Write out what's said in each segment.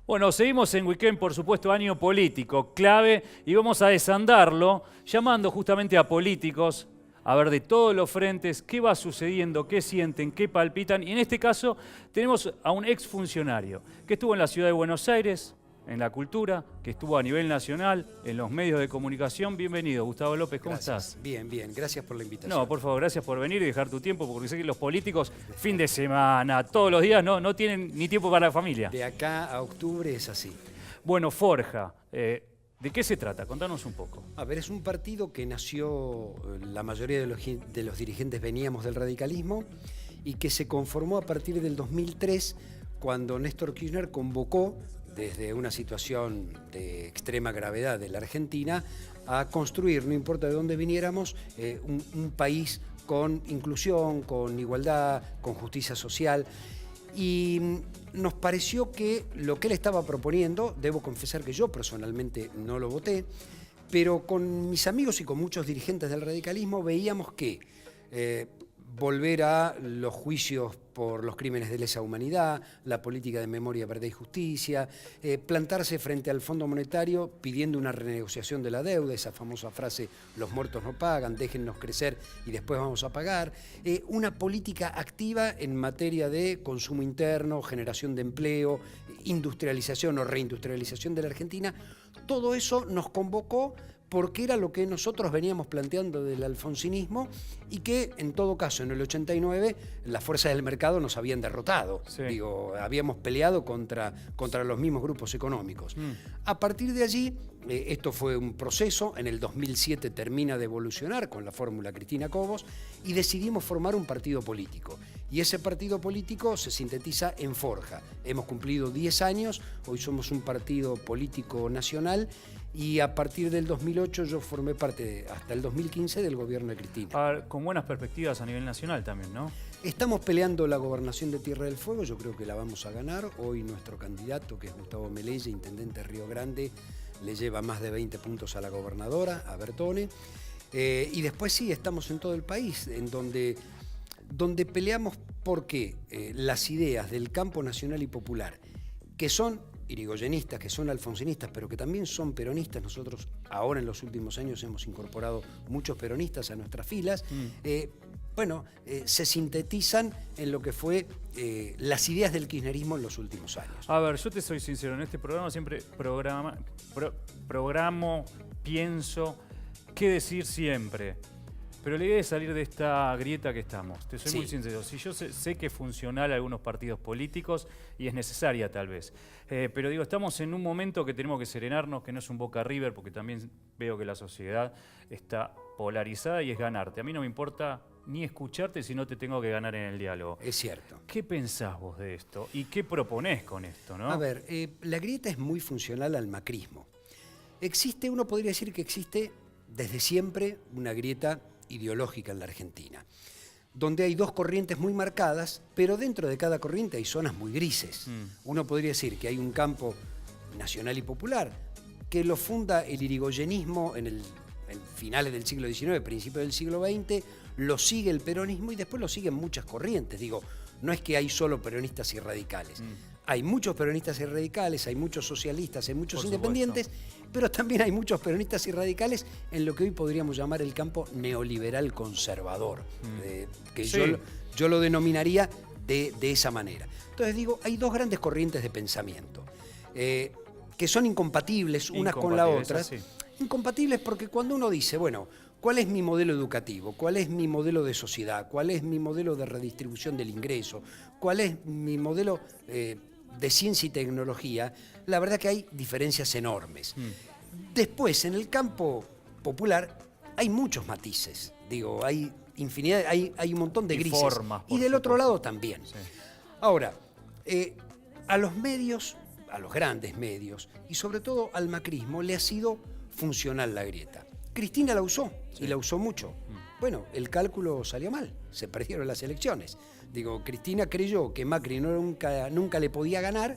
Bueno, seguimos en Weekend, por supuesto, año político, clave, y vamos a desandarlo llamando justamente a políticos a ver de todos los frentes qué va sucediendo, qué sienten, qué palpitan. Y en este caso tenemos a un exfuncionario que estuvo en la ciudad de Buenos Aires, en la cultura, que estuvo a nivel nacional, en los medios de comunicación. Bienvenido, Gustavo López, ¿cómo estás? Bien, bien, gracias por la invitación. No, por favor, gracias por venir y dejar tu tiempo, porque sé que los políticos, fin de semana, todos los días, no tienen ni tiempo para la familia. De acá a octubre es así. Bueno, Forja, ¿de qué se trata? Contanos un poco. A ver, es un partido que nació, la mayoría de los dirigentes veníamos del radicalismo y que se conformó a partir del 2003, cuando Néstor Kirchner convocó, desde una situación de extrema gravedad de la Argentina, a construir, no importa de dónde viniéramos, un país con inclusión, con igualdad, con justicia social. Y nos pareció que lo que él estaba proponiendo, debo confesar que yo personalmente no lo voté, pero con mis amigos y con muchos dirigentes del radicalismo veíamos que volver a los juicios por los crímenes de lesa humanidad, la política de memoria, verdad y justicia, plantarse frente al Fondo Monetario pidiendo una renegociación de la deuda, esa famosa frase, los muertos no pagan, déjennos crecer y después vamos a pagar, una política activa en materia de consumo interno, generación de empleo, industrialización o reindustrialización de la Argentina. Todo eso nos convocó porque era lo que nosotros veníamos planteando del alfonsinismo y que, en todo caso, en el 89, las fuerzas del mercado nos habían derrotado. Sí. Digo, habíamos peleado contra los mismos grupos económicos. A partir de allí, esto fue un proceso. En el 2007 termina de evolucionar con la fórmula Cristina Cobos y decidimos formar un partido político. Y ese partido político se sintetiza en Forja. Hemos cumplido 10 años, hoy somos un partido político nacional y a partir del 2008 yo formé parte, hasta el 2015, del gobierno de Cristina. Con buenas perspectivas a nivel nacional también, ¿no? Estamos peleando la gobernación de Tierra del Fuego, yo creo que la vamos a ganar. Hoy nuestro candidato, que es Gustavo Melella, intendente de Río Grande, le lleva más de 20 puntos a la gobernadora, a Bertone. Y después sí, estamos en todo el país, en donde peleamos porque las ideas del campo nacional y popular, que son irigoyenistas, que son alfonsinistas, pero que también son peronistas. Nosotros ahora en los últimos años hemos incorporado muchos peronistas a nuestras filas. Se sintetizan en lo que fue las ideas del kirchnerismo en los últimos años. A ver, yo te soy sincero, en este programa siempre programo, pienso qué decir siempre. Pero la idea es salir de esta grieta que estamos. Te soy muy sincero. Si yo sé que es funcional a algunos partidos políticos y es necesaria tal vez. Pero digo, estamos en un momento que tenemos que serenarnos, que no es un Boca River, porque también veo que la sociedad está polarizada y es ganarte. A mí no me importa ni escucharte si no te tengo que ganar en el diálogo. Es cierto. ¿Qué pensás vos de esto? ¿Y qué proponés con esto, no? A ver, la grieta es muy funcional al macrismo. Uno podría decir que existe desde siempre una grieta ideológica en la Argentina, donde hay dos corrientes muy marcadas, pero dentro de cada corriente hay zonas muy grises. Uno podría decir que hay un campo nacional y popular que lo funda el irigoyenismo en finales del siglo XIX, principios del siglo XX, lo sigue el peronismo y después lo siguen muchas corrientes. Digo, no es que hay solo peronistas y radicales. Hay muchos peronistas y radicales, hay muchos socialistas, hay muchos independientes, pero también hay muchos peronistas y radicales en lo que hoy podríamos llamar el campo neoliberal conservador, que yo lo denominaría de esa manera. Entonces digo, hay dos grandes corrientes de pensamiento que son incompatibles unas con la otra. Incompatibles porque cuando uno dice, bueno, ¿cuál es mi modelo educativo? ¿Cuál es mi modelo de sociedad? ¿Cuál es mi modelo de redistribución del ingreso? ¿Cuál es mi modelo de ciencia y tecnología? La verdad que hay diferencias enormes. Después, en el campo popular, hay muchos matices. Digo, hay infinidad, hay un montón de grises. Y del otro lado también. Sí. Ahora, a los medios, a los grandes medios, y sobre todo al macrismo, le ha sido funcional la grieta. Cristina la usó, y la usó mucho. Bueno, el cálculo salió mal, se perdieron las elecciones. Digo, Cristina creyó que Macri nunca le podía ganar,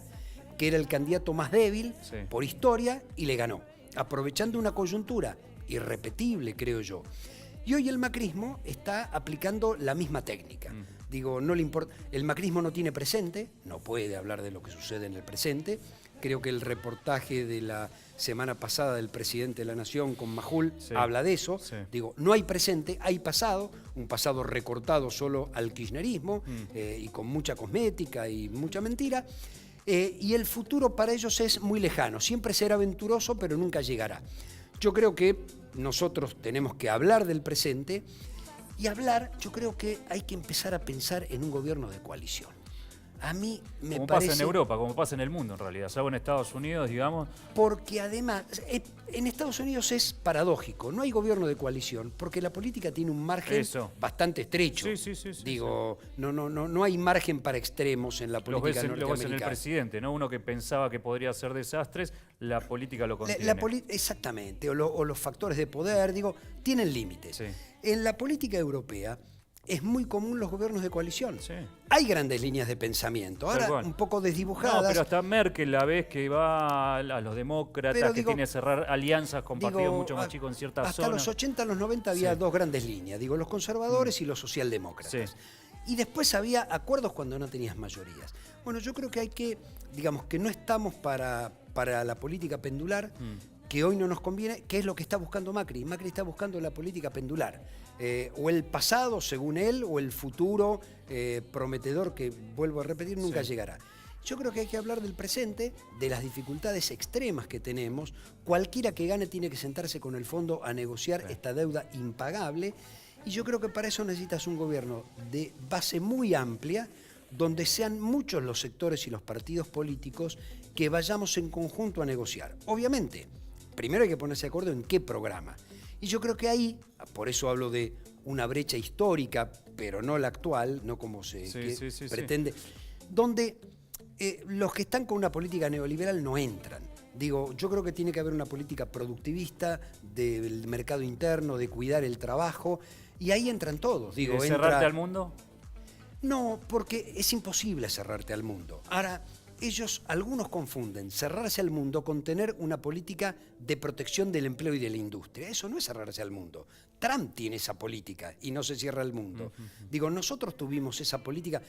que era el candidato más débil por historia, y le ganó, aprovechando una coyuntura irrepetible, creo yo. Y hoy el macrismo está aplicando la misma técnica. Digo, no le importa, el macrismo no tiene presente, no puede hablar de lo que sucede en el presente, Creo que el reportaje de la semana pasada del presidente de la Nación con Majul Sí. habla de eso. Sí. Digo, no hay presente, hay pasado, un pasado recortado solo al kirchnerismo y con mucha cosmética y mucha mentira. Y el futuro para ellos es muy lejano. Siempre será aventuroso, pero nunca llegará. Yo creo que nosotros tenemos que hablar del presente y yo creo que hay que empezar a pensar en un gobierno de coalición. A mí me Como parece... pasa en Europa, como pasa en el mundo en realidad, salvo en Estados Unidos, digamos. Porque además, en Estados Unidos es paradójico, no hay gobierno de coalición, porque la política tiene un margen bastante estrecho. Sí. Digo, no hay margen para extremos en la política Lo ves en el norteamericana. presidente, ¿no? Uno que pensaba que podría hacer desastres, la política lo contiene. Exactamente, o los factores de poder, digo, tienen límites. Sí. En la política europea es muy común los gobiernos de coalición. Sí. Hay grandes líneas de pensamiento, ahora un poco desdibujadas. No, pero hasta Merkel la ves que va a los demócratas, que tiene que cerrar alianzas con partidos mucho más chicos en ciertas zonas. Hasta los 80, los 90 había dos grandes líneas, digo, los conservadores y los socialdemócratas. Sí. Y después había acuerdos cuando no tenías mayorías. Bueno, yo creo que hay que, digamos, que no estamos para la política pendular, que hoy no nos conviene, que es lo que está buscando Macri. Macri está buscando la política pendular. O el pasado, según él, o el futuro prometedor, que vuelvo a repetir, nunca llegará. Yo creo que hay que hablar del presente, de las dificultades extremas que tenemos. Cualquiera que gane tiene que sentarse con el fondo a negociar esta deuda impagable. Y yo creo que para eso necesitas un gobierno de base muy amplia, donde sean muchos los sectores y los partidos políticos que vayamos en conjunto a negociar. Obviamente, primero hay que ponerse de acuerdo en qué programa. Y yo creo que ahí, por eso hablo de una brecha histórica, pero no la actual, no como se pretende, donde los que están con una política neoliberal no entran. Digo, yo creo que tiene que haber una política productivista del mercado interno, de cuidar el trabajo, y ahí entran todos. Digo, ¿De cerrarte al mundo? No, porque es imposible cerrarte al mundo. Ahora, algunos confunden cerrarse al mundo con tener una política de protección del empleo y de la industria. Eso no es cerrarse al mundo. Trump tiene esa política y no se cierra al mundo. Digo, nosotros tuvimos esa política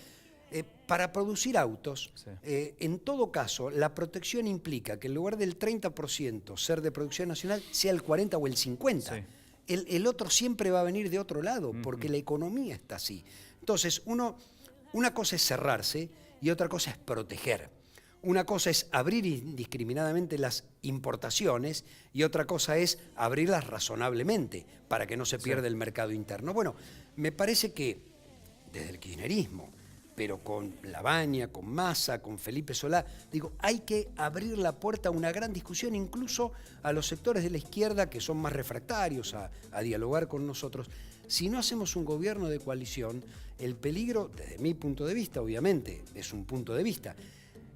para producir autos. En todo caso, la protección implica que en lugar del 30% ser de producción nacional, sea el 40 o el 50. El otro siempre va a venir de otro lado, porque la economía está así. Entonces, una cosa es cerrarse y otra cosa es proteger. Una cosa es abrir indiscriminadamente las importaciones y otra cosa es abrirlas razonablemente para que no se pierda el mercado interno. Bueno, me parece que desde el kirchnerismo, pero con Lavagna, con Massa, con Felipe Solá, digo, hay que abrir la puerta a una gran discusión, incluso a los sectores de la izquierda que son más refractarios a dialogar con nosotros. Si no hacemos un gobierno de coalición, el peligro, desde mi punto de vista, obviamente, es un punto de vista,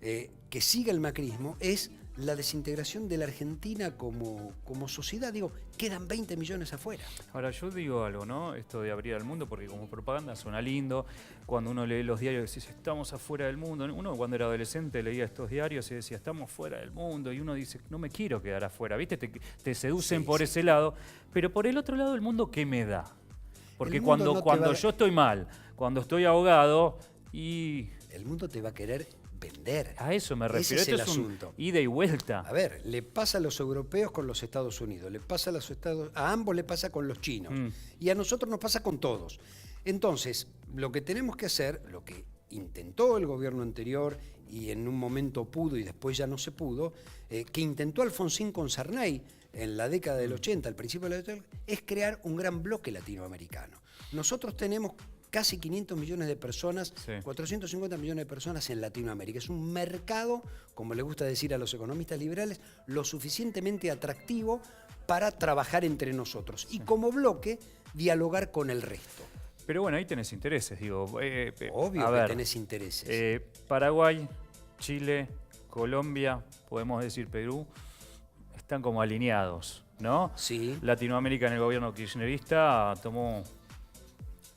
que siga el macrismo, es la desintegración de la Argentina como sociedad. Digo, quedan 20 millones afuera. Ahora, yo digo algo, ¿no? Esto de abrir al mundo, porque como propaganda suena lindo. Cuando uno lee los diarios, dice, estamos afuera del mundo. Uno cuando era adolescente leía estos diarios y decía, estamos fuera del mundo. Y uno dice, no me quiero quedar afuera. ¿Viste? Te seducen por ese lado. Pero por el otro lado, ¿el mundo qué me da? Porque cuando yo estoy mal, cuando estoy ahogado y... El mundo te va a querer vender. A eso me refiero. Ese es el Esto es asunto. Ida y vuelta. A ver, le pasa a los europeos con los Estados Unidos, a ambos le pasa con los chinos y a nosotros nos pasa con todos. Entonces, lo que tenemos que hacer, lo que intentó el gobierno anterior y en un momento pudo y después ya no se pudo, que intentó Alfonsín con Sarney en la década del 80, al principio de la década, es crear un gran bloque latinoamericano. Nosotros tenemos casi 500 millones de personas, 450 millones de personas en Latinoamérica. Es un mercado, como le gusta decir a los economistas liberales, lo suficientemente atractivo para trabajar entre nosotros y como bloque dialogar con el resto. Pero bueno, ahí tenés intereses, digo. Obvio que tenés intereses. Paraguay, Chile, Colombia, podemos decir Perú, están como alineados, ¿no? Sí. Latinoamérica en el gobierno kirchnerista tomó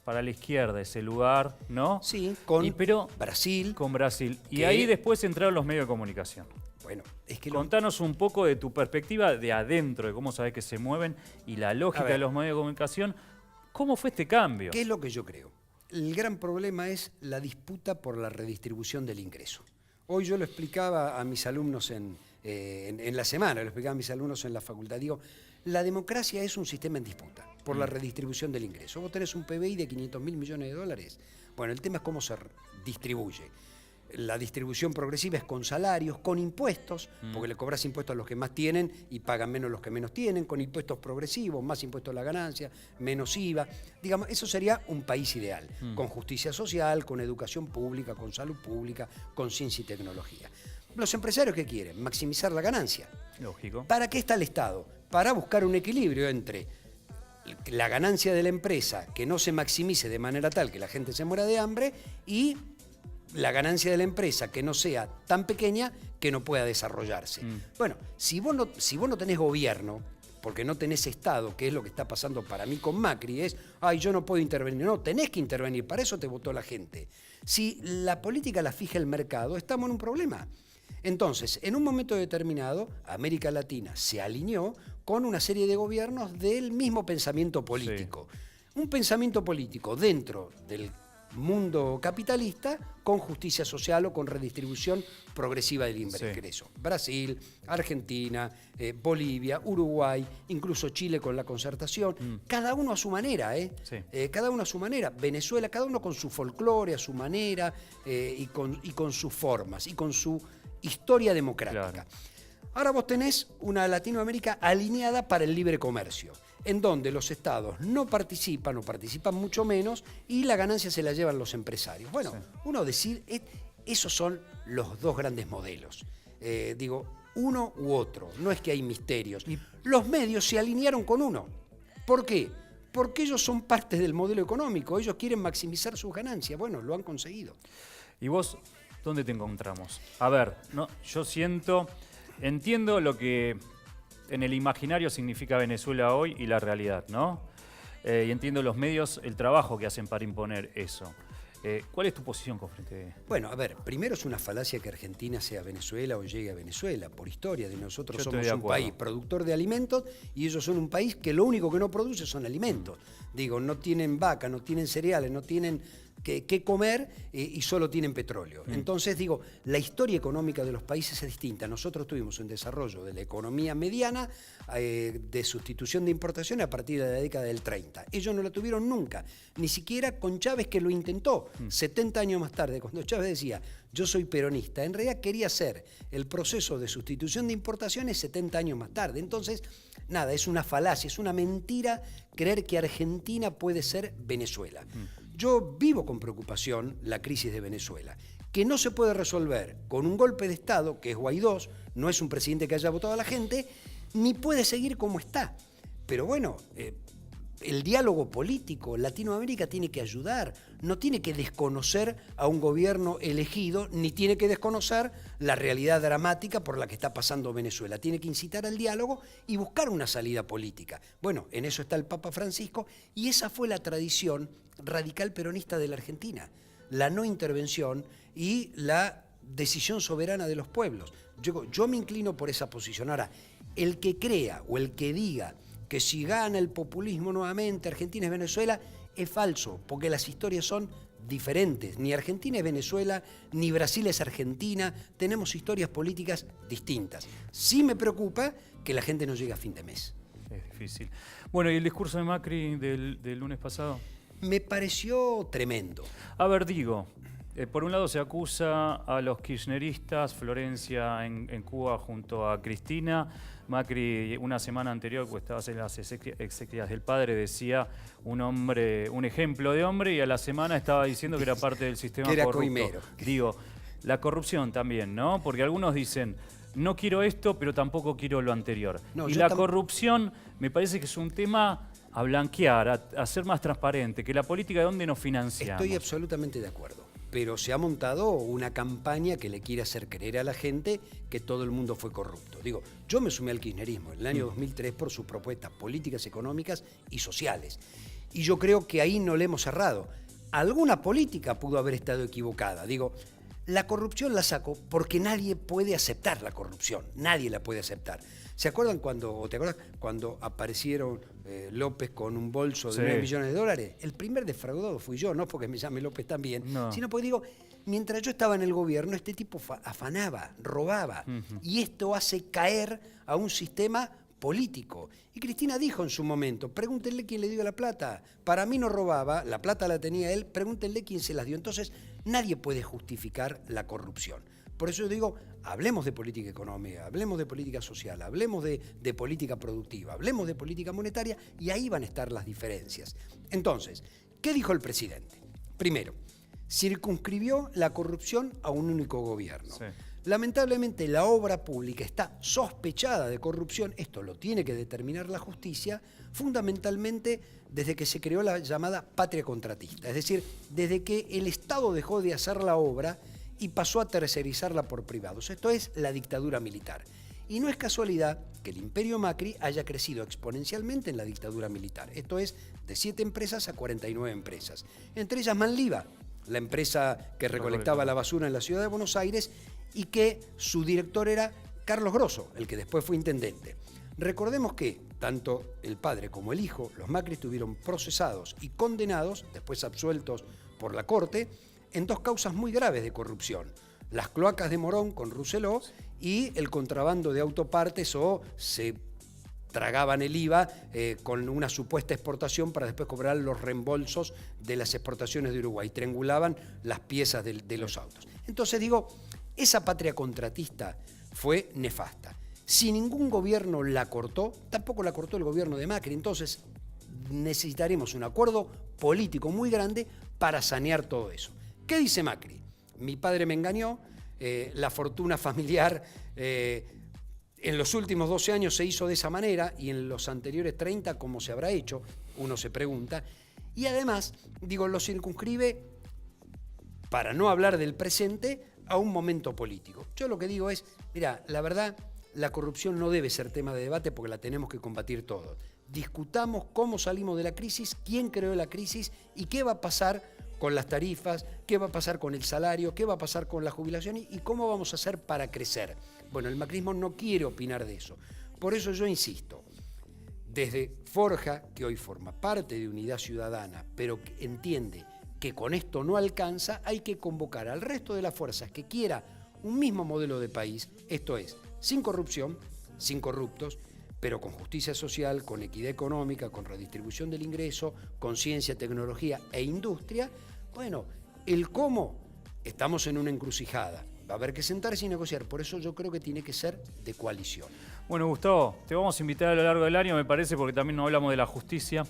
para la izquierda ese lugar, ¿no? Sí, con Brasil. Con Brasil. Y ahí después entraron los medios de comunicación. Bueno, es que contanos un poco de tu perspectiva de adentro, de cómo sabés que se mueven y la lógica de los medios de comunicación. ¿Cómo fue este cambio? ¿Qué es lo que yo creo? El gran problema es la disputa por la redistribución del ingreso. Hoy yo lo explicaba a mis alumnos en la semana, lo explicaba a mis alumnos en la facultad. Digo, la democracia es un sistema en disputa por la redistribución del ingreso. Vos tenés un PBI de 500.000 millones de dólares. Bueno, el tema es cómo se distribuye. La distribución progresiva es con salarios, con impuestos, porque le cobras impuestos a los que más tienen y pagan menos los que menos tienen, con impuestos progresivos, más impuestos a la ganancia, menos IVA. Digamos, eso sería un país ideal, con justicia social, con educación pública, con salud pública, con ciencia y tecnología. Los empresarios, ¿qué quieren? Maximizar la ganancia. Lógico. ¿Para qué está el Estado? Para buscar un equilibrio entre la ganancia de la empresa, que no se maximice de manera tal que la gente se muera de hambre, y la ganancia de la empresa que no sea tan pequeña que no pueda desarrollarse. Bueno, si vos no tenés gobierno, porque no tenés Estado, que es lo que está pasando para mí con Macri, es, ay, yo no puedo intervenir. No, tenés que intervenir, para eso te votó la gente. Si la política la fija el mercado, estamos en un problema. Entonces, en un momento determinado, América Latina se alineó con una serie de gobiernos del mismo pensamiento político. Sí. Un pensamiento político dentro del mundo capitalista con justicia social o con redistribución progresiva del ingreso. Sí. Brasil, Argentina, Bolivia, Uruguay, incluso Chile con la concertación, cada uno a su manera, sí. Cada uno a su manera. Venezuela, cada uno con su folclore, a su manera, y con sus formas, y con su historia democrática. Claro. Ahora vos tenés una Latinoamérica alineada para el libre comercio, en donde los estados no participan o participan mucho menos y la ganancia se la llevan los empresarios. Bueno, sí. Uno decir, esos son los dos grandes modelos. Digo, uno u otro, no es que hay misterios. Los medios se alinearon con uno. ¿Por qué? Porque ellos son parte del modelo económico, ellos quieren maximizar sus ganancias. Bueno, lo han conseguido. ¿Y vos dónde te encontramos? A ver, ¿no? Yo entiendo lo que en el imaginario significa Venezuela hoy y la realidad, ¿no? Y entiendo los medios, el trabajo que hacen para imponer eso. ¿Cuál es tu posición con frente? Bueno, a ver, primero es una falacia que Argentina sea Venezuela o llegue a Venezuela, por historia. Nosotros somos un país productor de alimentos y ellos son un país que lo único que no produce son alimentos. Digo, no tienen vaca, no tienen cereales, no tienen que comer y solo tienen petróleo. Entonces, digo, la historia económica de los países es distinta. Nosotros tuvimos un desarrollo de la economía mediana de sustitución de importación a partir de la década del 30. Ellos no la tuvieron nunca, ni siquiera con Chávez, que lo intentó. 70 años más tarde, cuando Chávez decía, yo soy peronista, en realidad quería hacer el proceso de sustitución de importaciones 70 años más tarde. Entonces, nada, es una falacia, es una mentira creer que Argentina puede ser Venezuela. Yo vivo con preocupación la crisis de Venezuela, que no se puede resolver con un golpe de Estado, que es Guaidó, no es un presidente que haya votado a la gente, ni puede seguir como está. Pero bueno, el diálogo político, Latinoamérica tiene que ayudar, no tiene que desconocer a un gobierno elegido, ni tiene que desconocer la realidad dramática por la que está pasando Venezuela. Tiene que incitar al diálogo y buscar una salida política. Bueno, en eso está el Papa Francisco y esa fue la tradición radical peronista de la Argentina, la no intervención y la decisión soberana de los pueblos. Yo me inclino por esa posición. Ahora, el que crea o el que diga que si gana el populismo nuevamente Argentina es Venezuela, es falso, porque las historias son diferentes. Ni Argentina es Venezuela, ni Brasil es Argentina, tenemos historias políticas distintas. Sí me preocupa que la gente no llegue a fin de mes. Es difícil. Bueno, ¿y el discurso de Macri del lunes pasado? Me pareció tremendo. A ver, por un lado se acusa a los kirchneristas, Florencia en Cuba junto a Cristina. Macri, una semana anterior, pues estaba en las exequias del padre, decía un ejemplo de hombre, y a la semana estaba diciendo que era parte del sistema corrupto. Coimero. Digo, la corrupción también, ¿no? Porque algunos dicen, no quiero esto, pero tampoco quiero lo anterior. No, y la corrupción me parece que es un tema a blanquear, a ser más transparente, que la política de dónde nos financiamos. Estoy absolutamente de acuerdo. Pero se ha montado una campaña que le quiere hacer creer a la gente que todo el mundo fue corrupto. Digo, yo me sumé al kirchnerismo en el año 2003 por sus propuestas políticas, económicas y sociales. Y yo creo que ahí no le hemos errado. Alguna política pudo haber estado equivocada. Digo, la corrupción la saco porque nadie puede aceptar la corrupción. Nadie la puede aceptar. ¿Te acuerdas cuando aparecieron López con un bolso de $9 millones? El primer defraudado fui yo, no porque me llame López también, sino porque digo, mientras yo estaba en el gobierno, este tipo afanaba, robaba. Y esto hace caer a un sistema político. Y Cristina dijo en su momento, pregúntenle quién le dio la plata. Para mí no robaba, la plata la tenía él, pregúntenle quién se las dio. Entonces, nadie puede justificar la corrupción. Por eso yo digo, hablemos de política económica, hablemos de política social, hablemos de política productiva, hablemos de política monetaria, y ahí van a estar las diferencias. Entonces, ¿qué dijo el presidente? Primero, circunscribió la corrupción a un único gobierno. Sí. Lamentablemente la obra pública está sospechada de corrupción, esto lo tiene que determinar la justicia, fundamentalmente desde que se creó la llamada patria contratista, es decir, desde que el Estado dejó de hacer la obra y pasó a tercerizarla por privados. Esto es la dictadura militar. Y no es casualidad que el imperio Macri haya crecido exponencialmente en la dictadura militar. Esto es de 7 empresas a 49 empresas. Entre ellas Manliva, la empresa que recolectaba la basura en la ciudad de Buenos Aires y que su director era Carlos Grosso, el que después fue intendente. Recordemos que tanto el padre como el hijo, los Macri, estuvieron procesados y condenados, después absueltos por la Corte, en 2 causas muy graves de corrupción. Las cloacas de Morón con Rousselot y el contrabando de autopartes, o se tragaban el IVA con una supuesta exportación para después cobrar los reembolsos de las exportaciones de Uruguay. Triangulaban las piezas de los autos. Entonces digo, esa patria contratista fue nefasta. Si ningún gobierno la cortó, tampoco la cortó el gobierno de Macri. Entonces necesitaremos un acuerdo político muy grande para sanear todo eso. ¿Qué dice Macri? Mi padre me engañó, la fortuna familiar en los últimos 12 años se hizo de esa manera y en los anteriores 30, ¿cómo se habrá hecho? Uno se pregunta. Y además, digo, lo circunscribe, para no hablar del presente, a un momento político. Yo lo que digo es, mira, la verdad, la corrupción no debe ser tema de debate porque la tenemos que combatir todos. Discutamos cómo salimos de la crisis, quién creó la crisis y qué va a pasar con las tarifas, qué va a pasar con el salario, qué va a pasar con la jubilación y cómo vamos a hacer para crecer. Bueno, el macrismo no quiere opinar de eso. Por eso yo insisto, desde Forja, que hoy forma parte de Unidad Ciudadana, pero que entiende que con esto no alcanza, hay que convocar al resto de las fuerzas que quiera un mismo modelo de país, esto es, sin corrupción, sin corruptos, pero con justicia social, con equidad económica, con redistribución del ingreso, con ciencia, tecnología e industria. Bueno, el cómo, estamos en una encrucijada. Va a haber que sentarse y negociar. Por eso yo creo que tiene que ser de coalición. Bueno, Gustavo, te vamos a invitar a lo largo del año, me parece, porque también no hablamos de la justicia.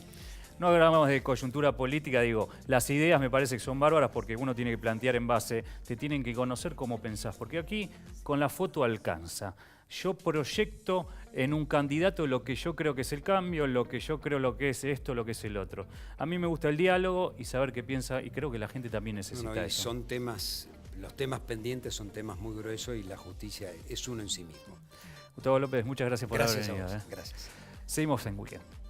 No hablamos de coyuntura política, digo, las ideas me parece que son bárbaras porque uno tiene que plantear en base, te tienen que conocer cómo pensás, porque aquí con la foto alcanza. Yo proyecto en un candidato lo que yo creo que es el cambio, lo que yo creo lo que es esto, lo que es el otro. A mí me gusta el diálogo y saber qué piensa, y creo que la gente también necesita eso. Son temas, los temas pendientes son temas muy gruesos y la justicia es uno en sí mismo. Gustavo López, muchas gracias por haber venido. Gracias. Seguimos en Weekend.